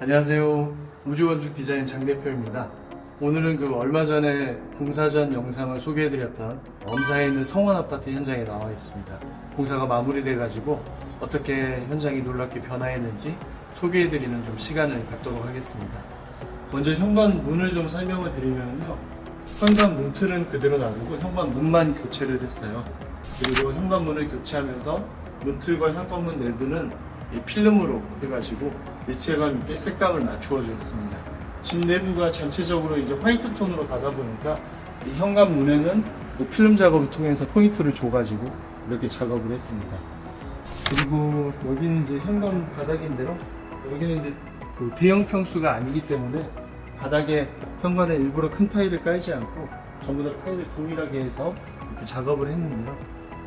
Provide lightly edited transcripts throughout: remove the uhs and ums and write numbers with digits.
안녕하세요. 우주건축 디자인 장 대표입니다. 오늘은 얼마 전에 공사 전 영상을 소개해드렸던 엄사에 있는 성원 아파트 현장에 나와 있습니다. 공사가 마무리돼 가지고 어떻게 현장이 놀랍게 변화했는지 소개해드리는 좀 시간을 갖도록 하겠습니다. 먼저 현관문을 좀 설명을 드리면요. 현관문 틀은 그대로 놔두고 현관문만 교체를 했어요. 그리고 현관문을 교체하면서 문틀과 현관문 내부는 필름으로 해가지고 일체감 있게 색감을 맞추어 주었습니다. 집 내부가 전체적으로 이제 화이트 톤으로 가다 보니까 이 현관문에는 필름 작업을 통해서 포인트를 줘가지고 이렇게 작업을 했습니다. 그리고 여기는 이제 현관 바닥인데요. 여기는 이제 대형 평수가 아니기 때문에 바닥에 현관에 일부러 큰 타일을 깔지 않고 전부 다 타일을 동일하게 해서 이렇게 작업을 했는데요.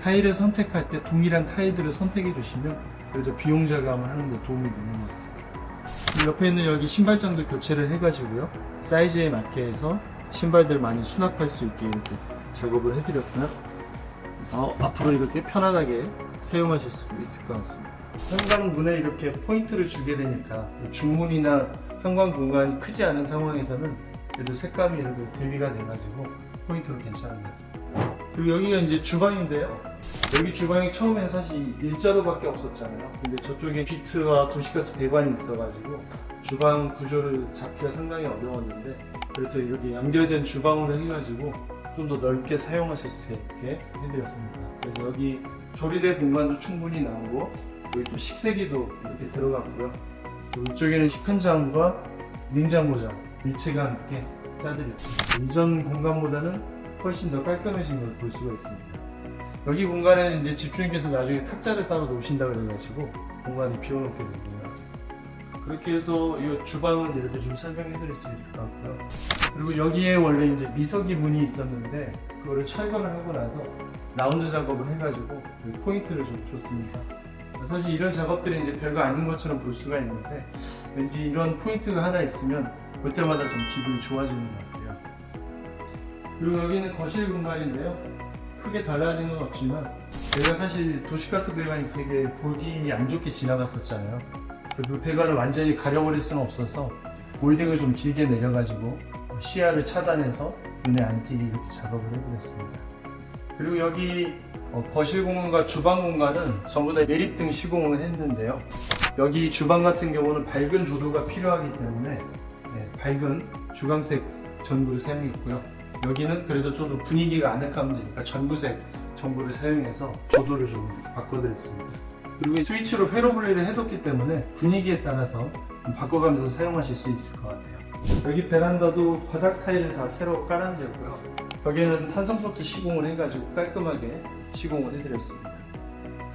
타일을 선택할 때 동일한 타일들을 선택해 주시면 그래도 비용 절감을 하는 데 도움이 되는 것 같습니다. 옆에 있는 여기 신발장도 교체를 해가지고요. 사이즈에 맞게 해서 신발들 많이 수납할 수 있게 이렇게 작업을 해드렸고요. 그래서 앞으로 이렇게 편안하게 사용하실 수 있을 것 같습니다. 현관문에 이렇게 포인트를 주게 되니까 중문이나 현관 공간이 크지 않은 상황에서는 그래도 색감이 이렇게 대비가 돼가지고 포인트로 괜찮은 것 같습니다. 그리고 여기가 이제 주방인데요. 여기 주방이 처음엔 사실 일자로밖에 없었잖아요. 근데 저쪽에 비트와 도시가스 배관이 있어가지고 주방 구조를 잡기가 상당히 어려웠는데 그래도 이렇게 연결된 주방으로 해가지고 좀 더 넓게 사용하실 수 있게 해드렸습니다. 그래서 여기 조리대 공간도 충분히 나오고 여기 또 식세기도 이렇게 들어갔고요. 이쪽에는 식훈장과 냉장고장 일체감 있게 짜드렸습니다. 이전 공간보다는 훨씬 더 깔끔해진 걸 볼 수가 있습니다. 여기 공간에는 이제 집주인께서 나중에 탁자를 따로 놓으신다 그래가지고 공간을 비워놓게 되고요. 그렇게 해서 이 주방은 이렇게 좀 설명해 드릴 수 있을 것 같고요. 그리고 여기에 원래 이제 미석이 문이 있었는데 그거를 철거를 하고 나서 라운드 작업을 해가지고 포인트를 좀 줬습니다. 사실 이런 작업들이 이제 별거 아닌 것처럼 볼 수가 있는데 왠지 이런 포인트가 하나 있으면 볼 때마다 좀 기분이 좋아지는 것 같아요. 그리고 여기는 거실 공간인데요. 크게 달라진 건 없지만 제가 사실 도시가스 배관이 되게 보기 안 좋게 지나갔었잖아요. 그 배관을 완전히 가려버릴 수는 없어서 몰딩을 좀 길게 내려가지고 시야를 차단해서 눈에 안 띄게 이렇게 작업을 해보겠습니다. 그리고 여기 거실 공간과 주방 공간은 전부 다 내립등 시공을 했는데요. 여기 주방 같은 경우는 밝은 조도가 필요하기 때문에 밝은 주광색 전구를 사용했고요. 여기는 그래도 좀 더 분위기가 아늑하면 되니까 전구색 전구를 사용해서 조도를 좀 바꿔드렸습니다. 그리고 이 스위치로 회로 분리를 해뒀기 때문에 분위기에 따라서 바꿔가면서 사용하실 수 있을 것 같아요. 여기 베란다도 바닥 타일을 다 새로 깔아드렸고요. 여기는 탄성포트 시공을 해가지고 깔끔하게 시공을 해드렸습니다.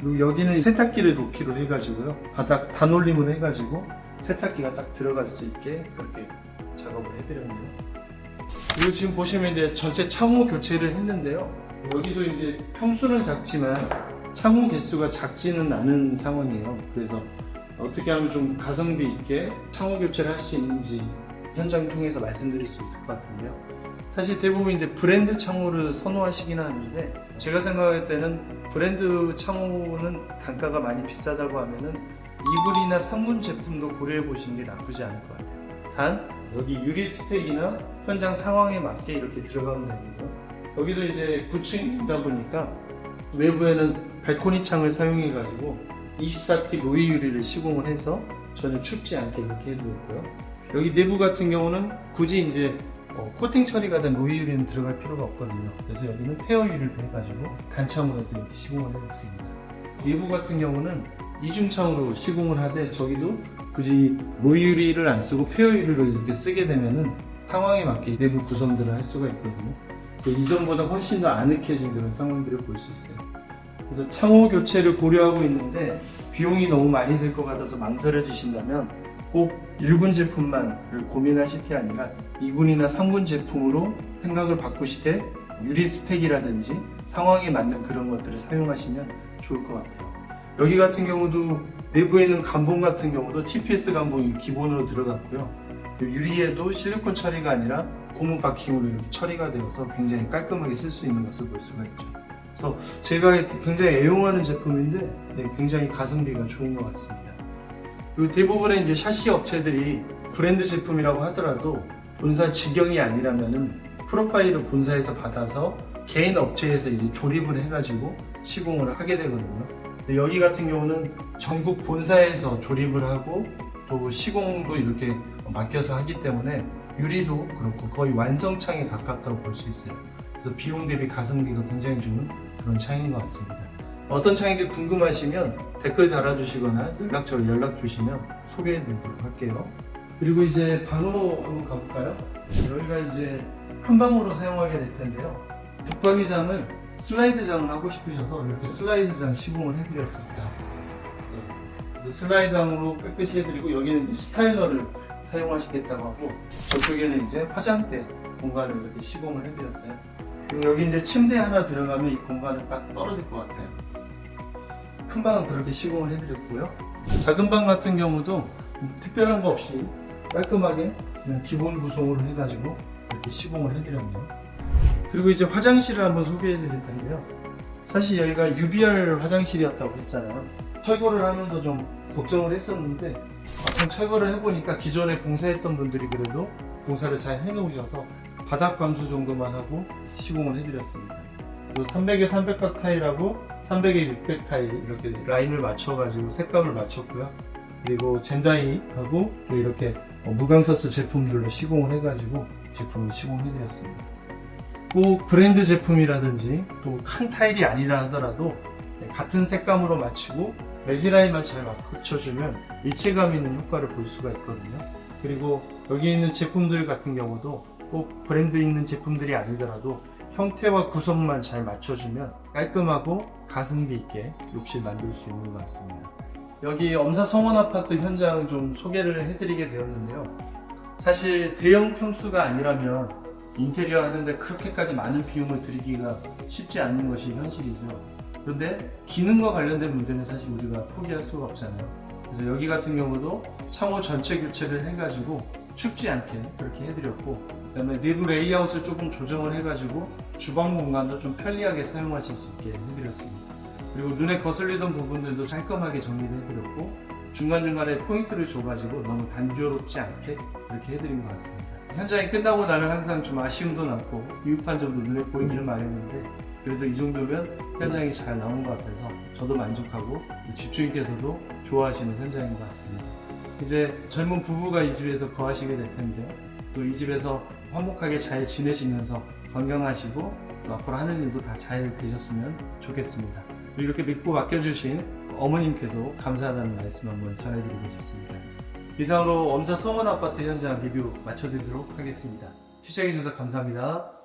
그리고 여기는 세탁기를 놓기로 해가지고요. 바닥 단올림을 해가지고 세탁기가 딱 들어갈 수 있게 그렇게 작업을 해드렸네요. 그리고 지금 보시면 이제 전체 창호 교체를 했는데요. 여기도 이제 평수는 작지만 창호 개수가 작지는 않은 상황이에요. 그래서 어떻게 하면 좀 가성비 있게 창호 교체를 할 수 있는지 현장 통해서 말씀드릴 수 있을 것 같은데요. 사실 대부분 이제 브랜드 창호를 선호하시긴 하는데 제가 생각할 때는 브랜드 창호는 단가가 많이 비싸다고 하면은 2군 3군 제품도 고려해 보시는 게 나쁘지 않을 것 같아요. 단 여기 유리 스펙이나 현장 상황에 맞게 이렇게 들어가면 되고요. 여기도 이제 9층이다 보니까 외부에는 발코니 창을 사용해 가지고 24T 로이 유리를 시공을 해서 전혀 춥지 않게 이렇게 해두었고요. 여기 내부 같은 경우는 굳이 이제 코팅 처리가 된 로이 유리는 들어갈 필요가 없거든요. 그래서 여기는 페어 유리를 해가지고 단창으로 해서 이렇게 시공을 해봤습니다. 내부 같은 경우는 이중창으로 시공을 하되 저기도 굳이 로이 유리를 안 쓰고 페어 유리를 이렇게 쓰게 되면은 상황에 맞게 내부 구성들을 할 수가 있거든요. 그래서 이전보다 훨씬 더 아늑해진 그런 상황들을 볼 수 있어요. 그래서 창호 교체를 고려하고 있는데 비용이 너무 많이 들 것 같아서 망설여지신다면 꼭 1군 제품만 고민하실 게 아니라 2군이나 3군 제품으로 생각을 바꾸시되 유리 스펙이라든지 상황에 맞는 그런 것들을 사용하시면 좋을 것 같아요. 여기 같은 경우도 내부에는 감봉 같은 경우도 TPS 감봉이 기본으로 들어갔고요. 유리에도 실리콘 처리가 아니라 고무 바킹으로 이렇게 처리가 되어서 굉장히 깔끔하게 쓸 수 있는 것을 볼 수가 있죠. 그래서 제가 굉장히 애용하는 제품인데 굉장히 가성비가 좋은 것 같습니다. 그리고 대부분의 이제 샤시 업체들이 브랜드 제품이라고 하더라도 본사 직영이 아니라면은 프로파일을 본사에서 받아서 개인 업체에서 이제 조립을 해가지고 시공을 하게 되거든요. 근데 여기 같은 경우는 전국 본사에서 조립을 하고 또 시공도 이렇게 맡겨서 하기 때문에 유리도 그렇고 거의 완성창에 가깝다고 볼 수 있어요. 그래서 비용 대비 가성비가 굉장히 좋은 그런 창인 것 같습니다. 어떤 창인지 궁금하시면 댓글 달아주시거나 연락처로 연락 주시면 소개해 드리도록 할게요. 그리고 이제 방으로 한번 가볼까요? 여기가 이제 큰 방으로 사용하게 될 텐데요. 붙박이장을 슬라이드장을 하고 싶으셔서 이렇게 슬라이드장 시공을 해드렸습니다. 그래서 슬라이드장으로 깨끗이 해드리고 여기는 스타일러를 사용하시겠다고 하고 저쪽에는 이제 화장대 공간을 이렇게 시공을 해드렸어요. 그리고 여기 이제 침대 하나 들어가면 이 공간은 딱 떨어질 것 같아요. 큰 방은 그렇게 시공을 해드렸고요. 작은 방 같은 경우도 특별한 거 없이 깔끔하게 그냥 기본 구성으로 해가지고 이렇게 시공을 해드렸네요. 그리고 이제 화장실을 한번 소개해 드릴 텐데요. 사실 여기가 UBR 화장실이었다고 했잖아요. 철거를 하면서 좀 걱정을 했었는데 막상 철거를 해보니까 기존에 공사했던 분들이 그래도 공사를 잘 해놓으셔서 바닥 감수 정도만 하고 시공을 해드렸습니다. 300에 300각 타일하고 300에 600 타일 이렇게 라인을 맞춰가지고 색감을 맞췄고요. 그리고 젠다이하고 또 이렇게 무광서스 제품들로 시공을 해가지고 제품을 시공해드렸습니다. 꼭 브랜드 제품이라든지 또 큰 타일이 아니라 하더라도 같은 색감으로 맞추고 매지라인만 잘 맞춰주면 일체감 있는 효과를 볼 수가 있거든요. 그리고 여기 있는 제품들 같은 경우도 꼭 브랜드 있는 제품들이 아니더라도 형태와 구성만 잘 맞춰주면 깔끔하고 가성비 있게 욕실 만들 수 있는 것 같습니다. 여기 엄사 성원 아파트 현장 좀 소개를 해드리게 되었는데요. 사실 대형 평수가 아니라면 인테리어 하는데 그렇게까지 많은 비용을 들이기가 쉽지 않은 것이 현실이죠. 그런데 기능과 관련된 문제는 사실 우리가 포기할 수가 없잖아요. 그래서 여기 같은 경우도 창호 전체 교체를 해가지고 춥지 않게 그렇게 해드렸고, 그 다음에 내부 레이아웃을 조금 조정을 해가지고 주방 공간도 좀 편리하게 사용하실 수 있게 해드렸습니다. 그리고 눈에 거슬리던 부분들도 깔끔하게 정리를 해드렸고, 중간중간에 포인트를 줘가지고 너무 단조롭지 않게 이렇게 해드린 것 같습니다. 현장이 끝나고 나면 항상 좀 아쉬움도 남고 미흡한 점도 눈에 보이기는 마련인데, 그래도 이 정도면 현장이 잘 나온 것 같아서 저도 만족하고 집주인께서도 좋아하시는 현장인 것 같습니다. 이제 젊은 부부가 이 집에서 거하시게 될 텐데요. 또 이 집에서 화목하게 잘 지내시면서 건강하시고 또 앞으로 하는 일도 다 잘 되셨으면 좋겠습니다. 이렇게 믿고 맡겨주신 어머님께서 감사하다는 말씀 한번 전해드리고 싶습니다. 이상으로 엄사 성원 아파트 현장 리뷰 마쳐드리도록 하겠습니다. 시청해주셔서 감사합니다.